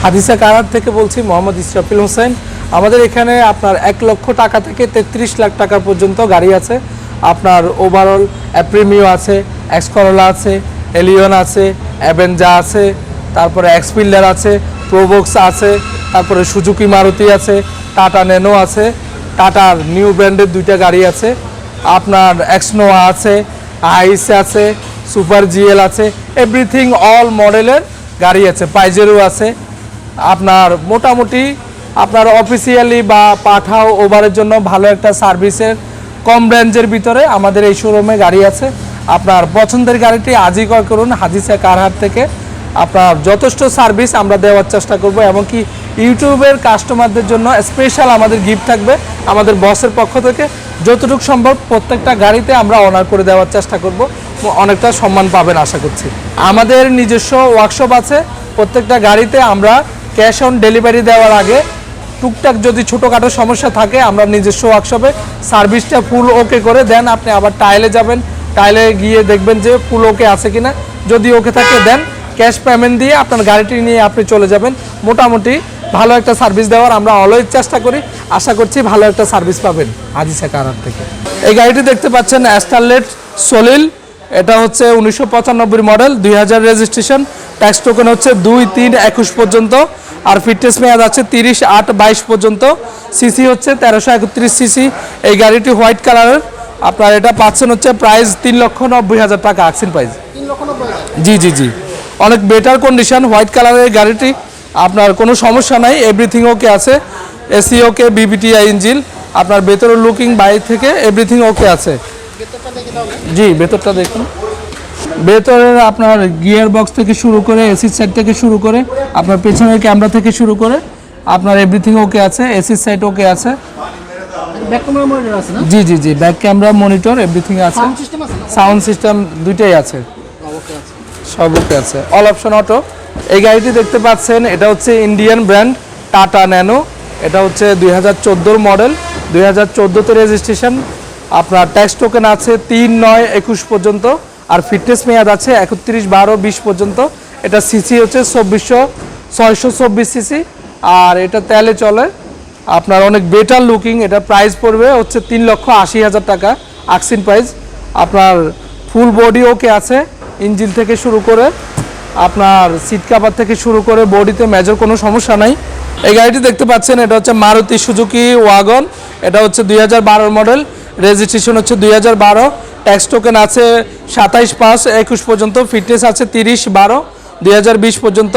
হাদিসা কারার থেকে বলছি, মোহাম্মদ ইসরাফিল হোসেন। আমাদের এখানে আপনার 1 লক্ষ টাকা থেকে 33 লাখ টাকা পর্যন্ত গাড়ি আছে। আপনার ওভারঅল অ্যাপ্রিমিও আছে, এক্স করোলা আছে, এলিয়ন আছে, অ্যাভেঞ্জা আছে, তারপরে এক্সপিল্ডার আছে, প্রোবক্স আছে, তারপরে সুজুকি মারুতি আছে, টাটা ন্যানো আছে, টাটার নিউ ব্র্যান্ডের 2টা গাড়ি আছে, আপনার এক্সনোয়া আছে, আইস আছে, সুপার জিএল আছে, এভরিথিং অল মডেলের গাড়ি আছে, পাইজেরো আছে। আপনার মোটামুটি আপনার অফিসিয়ালি বা পাঠাও ওভারের জন্য ভালো একটা সার্ভিসের কম রেঞ্জের ভিতরে আমাদের এই শোরুমে গাড়ি আছে। আপনার পছন্দের গাড়িটি আজই ক্রয় করুন হাদিসা কারহাট থেকে। আপনার যথেষ্ট সার্ভিস আমরা দেওয়ার চেষ্টা করব, এমনকি ইউটিউবের কাস্টমারদের জন্য স্পেশাল আমাদের গিফট থাকবে আমাদের বসের পক্ষ থেকে। যতটুকু সম্ভব প্রত্যেকটা গাড়িতে আমরা অনার করে দেওয়ার চেষ্টা করব, অনেকটা সম্মান পাবেন আশা করছি। আমাদের নিজস্ব ওয়ার্কশপ আছে, প্রত্যেকটা গাড়িতে আমরা ক্যাশ অন ডেলিভারি দেওয়ার আগে টুকটাক যদি ছোটোখাটো সমস্যা থাকে আমরা নিজস্ব ওয়ার্কশপে সার্ভিসটা ফুল ওকে করে দেন। আপনি আবার টাইলে যাবেন, টাইলে গিয়ে দেখবেন যে ফুল ওকে আছে কিনা, যদি ওকে থাকে দেন ক্যাশ পেমেন্ট দিয়ে আপনার গাড়িটি নিয়ে আপনি চলে যাবেন। মোটামুটি ভালো একটা সার্ভিস দেওয়ার আমরা অলওয়েজ চেষ্টা করি, আশা করছি ভালো একটা সার্ভিস পাবেন হাদিসা কারহাট থেকে। এই গাড়িটি দেখতে পাচ্ছেন অ্যাস্টারলেট সলিল, এটা হচ্ছে 1995 মডেল, 2000 রেজিস্ট্রেশন, ট্যাক্স টোকেন হচ্ছে 2-3-21 পর্যন্ত, আর ফিটনেস মেয়াদ আছে 30-8-22 পর্যন্ত। সিসি হচ্ছে 1331 সিসি। এই গাড়িটি হোয়াইট কালারের, আপনার এটা পাচ্ছেন হচ্ছে প্রাইস 3,90,000 টাকা আক্সিন প্রাইস। জি জি জি, অনেক বেটার কন্ডিশন হোয়াইট কালারের গাড়িটি, আপনার কোনো সমস্যা নাই, এভরিথিং ওকে আছে, এসি ওকে, বিবিটিআই ইঞ্জিন, আপনার ভেতরের লুকিং বাইরে থেকে এভরিথিং ওকে আছে। জি ভেতরটা দেখুন, ভেতরের আপনার গিয়ার বক্স থেকে শুরু করে এসির সাইড থেকে শুরু করে আপনার পেছনের ক্যামেরা থেকে শুরু করে আপনার এভরিথিং ওকে আছে, এসির সাইড ওকে আছে। জি জি জি, ব্যাক ক্যামেরা মনিটর এভরিথিং আছে, সাউন্ড সিস্টেম দুইটাই আছে, সব ওকে আছে, অল অপশন অটো। এই গাড়িটি দেখতে পাচ্ছেন এটা হচ্ছে ইন্ডিয়ান ব্র্যান্ড টাটা ন্যানো, এটা হচ্ছে 2014 মডেল, 2014তে রেজিস্ট্রেশন, আপনার ট্যাক্স টোকেন আছে 3-9-21 পর্যন্ত, আর ফিটনেস মেয়াদ আছে 31-12-20 পর্যন্ত। এটা সিসি হচ্ছে 624 সিসি, আর এটা তেলে চলে, আপনার অনেক বেটার লুকিং। এটা প্রাইস পড়বে হচ্ছে 3,80,000 টাকা আক্সিন প্রাইস। আপনার ফুল বডি ওকে আছে, ইঞ্জিন থেকে শুরু করে আপনার সিট কাভার থেকে শুরু করে বডিতে মেজর কোনো সমস্যা নাই। এই গাড়িটি দেখতে পাচ্ছেন এটা হচ্ছে মারুতি সুজুকি ওয়াগন, এটা হচ্ছে 2012 মডেল, রেজিস্ট্রেশন হচ্ছে 2012, ট্যাক্স টোকেন আছে 27-5-21 পর্যন্ত, ফিটনেস আছে 30-12-2020 পর্যন্ত।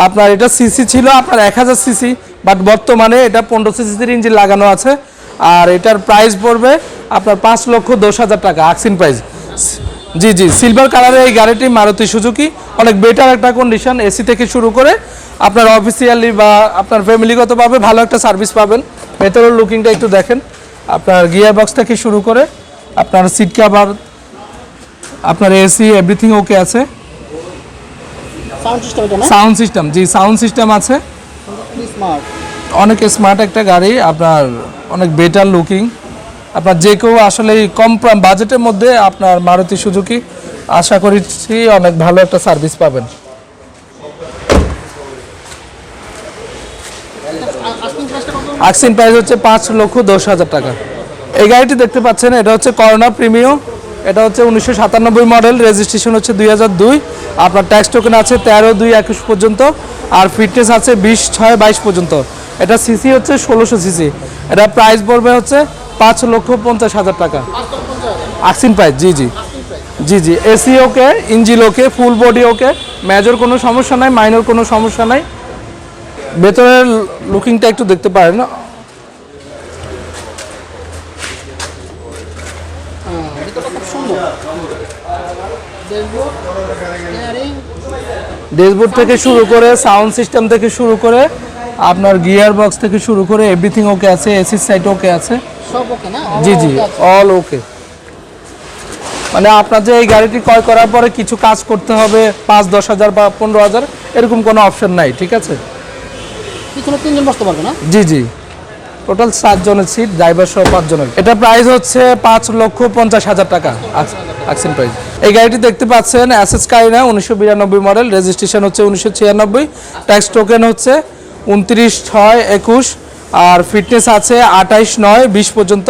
আপনার এটা সিসি ছিল আপনার 1000 সিসি, বাট বর্তমানে এটা 15 সিসির ইঞ্জিন লাগানো আছে, আর এটার প্রাইস পড়বে আপনার 5,10,000 টাকা আক্সিন প্রাইস। জি জি, সিলভার কালারের এই গাড়িটি মারুতি সুজুকি, অনেক বেটার একটা কন্ডিশন, এসি থেকে শুরু করে আপনার অফিসিয়ালি বা আপনার ফ্যামিলিগতভাবে ভালো একটা সার্ভিস পাবেন। ভেতরের লুকিংটা একটু দেখেন, আপনার গিয়ার বক্স থেকে শুরু করে আপনার সিট কভার, আপনার এসি এভরিথিং ওকে আছে। সাউন্ড সিস্টেম, জি সাউন্ড সিস্টেম আছে, অনেক স্মার্ট একটা গাড়ি, আপনার অনেক বেটার লুকিং। আপনার যে কেউ আসলে কম বাজেটের মধ্যে আপনার মারুতি সুজুকি আশা করছি অনেক ভালো একটা সার্ভিস পাবেন। আক্সিন প্রাইস হচ্ছে 5,10,000 টাকা। এই গাড়িটি দেখতে পাচ্ছেন এটা হচ্ছে করোনা প্রিমিও, এটা হচ্ছে 1997 মডেল, রেজিস্ট্রেশন হচ্ছে 2002, আপনার ট্যাক্স টোকেন আছে 13-2-21 পর্যন্ত, আর ফিটনেস আছে 20-6-22 পর্যন্ত। এটা সিসি হচ্ছে 1600 সিসি। এটা প্রাইস পড়বে হচ্ছে 5,50,000 টাকা আক্সিন প্রাইস। জি জি জি জি, AC okay, engine okay, full body okay, major কোনো সমস্যা নাই, মাইনর কোনো সমস্যা নাই। ভেতরের লুকিংটা একটু দেখতে পারেন, ড্যাশবোর্ড থেকে শুরু করে সাউন্ড সিস্টেম থেকে শুরু করে আপনার গিয়ার বক্স থেকে শুরু করে এভরিথিং ওকে আছে, এসির সাইড ওকে আছে, সব ওকে না? জি জি, অল ওকে। মানে আপনার যে এই গাড়িটি ক্রয় করার পরে কিছু কাজ করতে হবে 5-10 হাজার বা 15,000 এরকম কোনো অপশন নাই, ঠিক আছে? পিছনে 3 জন বসতে পারবে না? জি জি, টোটাল 7 জনের সিট, ড্রাইভার সহ 5 জনের। এটা প্রাইস হচ্ছে 5,50,000 টাকা। আচ্ছা। Action price. এই গাড়িটি দেখতে পাচ্ছেন এসএস কারিনা 1992 মডেল, রেজিস্ট্রেশন হচ্ছে 1996, ট্যাক্স টোকেন হচ্ছে 29/6/21 আর ফিটনেস আছে 28/9/20 পর্যন্ত।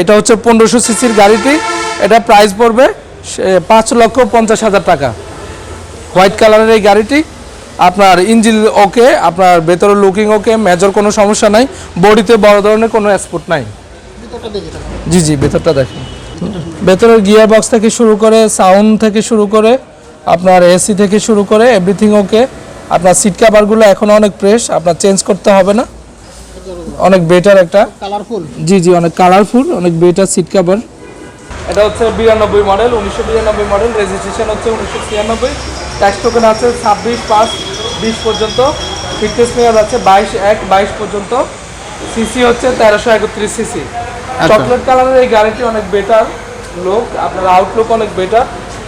এটা হচ্ছে 1500 সিসির গাড়িটি। এটা প্রাইস পড়বে 5,50,000 টাকা। হোয়াইট কালারের এই গাড়িটি, আপনার ইঞ্জিন ওকে, আপনার ভেতরের লুকিং ওকে, মেজর কোনো সমস্যা নাই, বডিতে বড় ধরনের কোনো স্পট নাই। ভিতরটা দেখি তাহলে। জি জি, ভেতরটা দেখেন। ভেতরের গিয়ার বক্স থেকে শুরু করে, সাউন্ড থেকে শুরু করে, আপনার এসি থেকে শুরু করে এভরিথিং ওকে। আপনার সিট কাভারগুলো এখনও অনেক ফ্রেশ, আপনার চেঞ্জ করতে হবে না, অনেক বেটার একটা। কালারফুল। জি জি, অনেক কালারফুল, অনেক বেটার সিট কাভার। এটা হচ্ছে 92 মডেল, 1992 মডেল, রেজিস্ট্রেশন হচ্ছে 1996, ট্যাক্স টোকেন আছে 26/5/20 পর্যন্ত, ফিটনেস মেয়াদ আছে 22/1/22 পর্যন্ত, সিসি হচ্ছে 1331 সিসি। চকলেট কালারের এই গাড়িটি অনেক বেটার লুক, আপনার আউটলুক অনেক বেটার,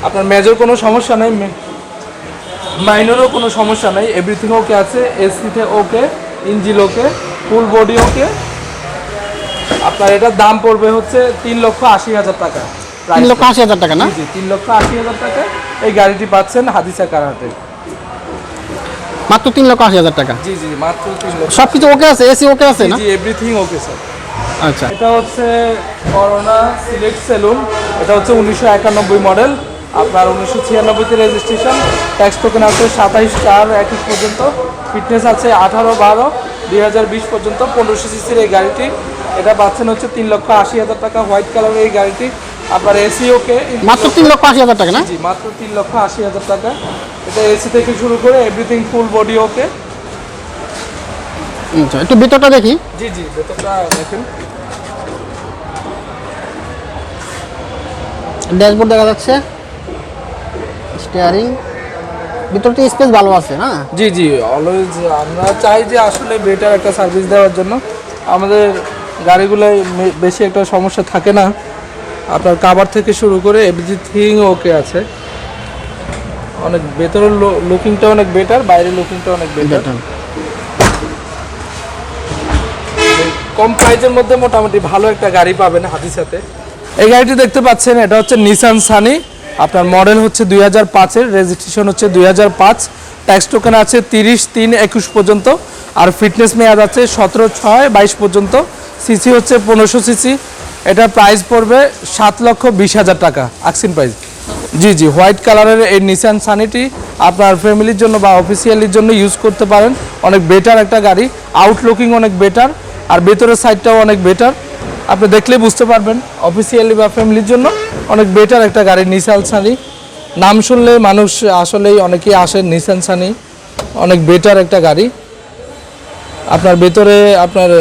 আপনার মেজর কোনো সমস্যা নেই, মাইনরও কোনো সমস্যা নেই, এভরিথিং ওকে আছে, এসিতে ওকে, ইঞ্জিন ওকে, ফুল বডি ওকে। আপনার এটার দাম পড়বে হচ্ছে 3,80,000 টাকা। 3,80,000 টাকা না? জি 3,80,000 টাকা এই গাড়িটি পাচ্ছেন হাদিসা কারহাটে। মাত্র 3,80,000 টাকা। জি জি, মাত্র 3 লক্ষ। সবকিছু ওকে আছে, এসি ওকে আছে না? জি, এভরিথিং ওকে স্যার। আচ্ছা। এটা হচ্ছে করোনা সিলেক্ট সেলুন, এটা হচ্ছে 1991 মডেল, আপনার 1996 তে রেজিস্ট্রেশন, ট্যাক্স টোকেন আছে 27/4/21 পর্যন্ত, ফিটনেস আছে 18/12/2020 পর্যন্ত, 1500 সিসির এই গাড়িটি। এটা পাচ্ছেন হচ্ছে 3,80,000 টাকা। হোয়াইট কালারের এই গাড়িটি, আপনার এসি ওকে। মাত্র 3,80,000 টাকা না? জি, মাত্র 3,80,000 টাকা। এটা এসি থেকে শুরু করে এভরিথিং ফুল বডি ওকে। আচ্ছা, একটু ভিতরটা দেখি। জি জি, ভেতরটা দেখেন। ড্যাশবোর্ড দেখা যাচ্ছে, স্টিয়ারিং, ভিতরটা স্পেস ভালো আছে না? জি জি, অলওয়েজ আমরা চাই যে আসলে বেটার একটা সার্ভিস দেওয়ার জন্য। আমাদের গাড়িগুলোয় বেশি একটা সমস্যা থাকে না, আপনার কাভার থেকে শুরু করে এভরিথিং ওকে আছে। অনেক ভেতরের লুকিংটা অনেক বেটার, বাইরের লুকিংটা অনেক বেটার। কম প্রাইজের মধ্যে মোটামুটি ভালো একটা গাড়ি পাবেন হাদিসাতে। এই গাড়িটি দেখতে পাচ্ছেন, এটা হচ্ছে নিসান সানি, আপনার মডেল হচ্ছে 2005-এর, রেজিস্ট্রেশন হচ্ছে 2005, ট্যাক্স টোকেন আছে 30/3/21 পর্যন্ত, আর ফিটনেস মেয়াদ আছে 17/6/22 পর্যন্ত, সিসি হচ্ছে 1500 সিসি। এটার প্রাইস পড়বে 7,20,000 টাকা, আকসিন প্রাইস। জি জি, হোয়াইট কালারের এই নিসান সানিটি আপনার ফ্যামিলির জন্য বা অফিসিয়ালির জন্য ইউজ করতে পারেন, অনেক বেটার একটা গাড়ি, আউটলুকিং অনেক বেটার, আর ভেতরের সাইডটাও অনেক বেটার। আপনি দেখলে বুঝতে পারবেন, অফিসিয়ালি বা ফ্যামিলির জন্য অনেক বেটার একটা গাড়ি নিসান সানি। নাম শুনলে মানুষ আসলেই অনেকেই আসেন, নিসান সানি অনেক বেটার একটা গাড়ি। আপনার ভেতরে আপনার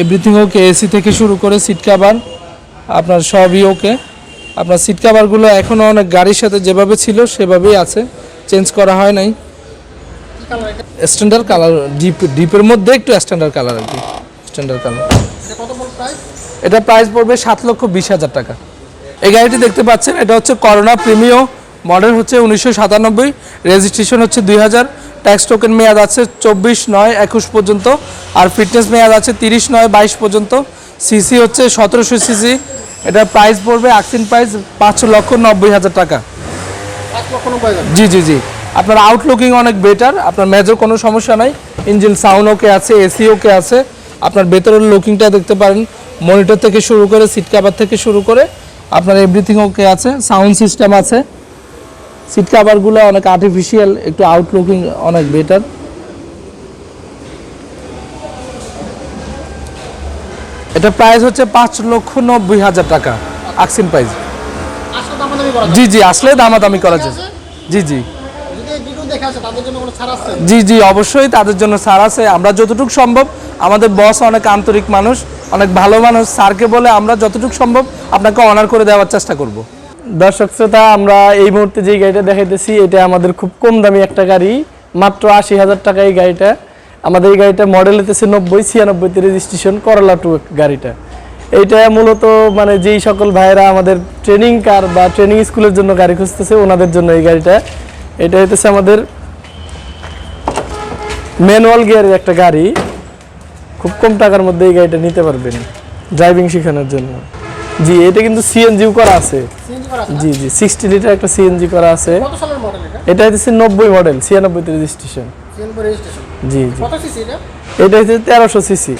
এভরিথিং ওকে, এসি থেকে শুরু করে সিট কাভার আপনার সবই ওকে। আপনার সিট কাভারগুলো এখনও অনেক গাড়ির সাথে যেভাবে ছিল সেভাবেই আছে, চেঞ্জ করা হয় নাই। স্ট্যান্ডার্ড কালার, ডিপের মধ্যে একটু স্ট্যান্ডার্ড কালার আর কি, স্ট্যান্ডার্ড কালার। এটা প্রাইস পড়বে 7,20,000 টাকা। এই গাড়িটি দেখতে পাচ্ছেন, এটা হচ্ছে করোনা প্রিমিও, মডেল হচ্ছে 1997, রেজিস্ট্রেশন হচ্ছে 2000, ট্যাক্স টোকেন মেয়াদ আছে 24/9/21 পর্যন্ত, আর ফিটনেস মেয়াদ আছে 30/9/22 পর্যন্ত, সিসি হচ্ছে 1700 সিসি। এটার প্রাইস পড়বে আকসিন প্রাইস 5,90,000 টাকা। জি জি জি, আপনার আউটলুকিং অনেক বেটার, আপনার মেজর কোনো সমস্যা নাই, ইঞ্জিন সাউন্ড ওকে আছে, এসি ওকে আছে। আপনার ভেতরের লুকিংটা দেখতে পারেন, মনিটর থেকে শুরু করে সিট কাভার থেকে শুরু করে আপনার এভরিথিং ওকে আছে, সাউন্ড সিস্টেম আছে, সিট কাভারগুলো অনেক আর্টিফিশিয়াল, একটু আউটলুকিং অনেক বেটার। এটা প্রাইস হচ্ছে 5,90,000 টাকা, আকসিন প্রাইস। জি জি, আসলে দামাদামি করা যায়। জি জি জি জি, অবশ্যই তাদের জন্য ছাড় আছে। আমরা যতটুকু সম্ভব, আমাদের বস অনেক আন্তরিক মানুষ, অনেক ভালো মানুষ, স্যারকে বলে আমরা যতটুকু সম্ভব আপনাকে অনার করে দেওয়ার চেষ্টা করব। দর্শক শ্রোতা, আমরা এই মুহূর্তে যে গাড়িটা দেখাইতেছি, এটা আমাদের খুব কম দামি একটা গাড়ি, মাত্র 80,000 টাকা এই গাড়িটা। আমাদের এই গাড়িটা মডেল হতেছে 90-96-তে রেজিস্ট্রেশন, করলা 2 গাড়িটা। এইটা মূলত মানে যেই সকল ভাইয়েরা আমাদের ট্রেনিং কার বা ট্রেনিং স্কুলের জন্য গাড়ি খুঁজতেছে ওনাদের জন্য এই গাড়িটা। এটা হইতেছে আমাদের ম্যানুয়াল গিয়ারের একটা গাড়ি, খুব কম টাকার মধ্যে এই গাড়িটা নিতে পারবেন ড্রাইভিং শেখানোর জন্য। জি, এটা কিন্তু সিএনজিও করা আছে। করা আছে না? জি জি 60 লিটার একটা সিএনজি করা আছে। কত সালের মডেল এটা? এটা হচ্ছে 90 মডেল 96 তে রেজিস্ট্রেশন। CNG registration. জি জি কত সিসি এটা? এটা হচ্ছে 1300 সিসি।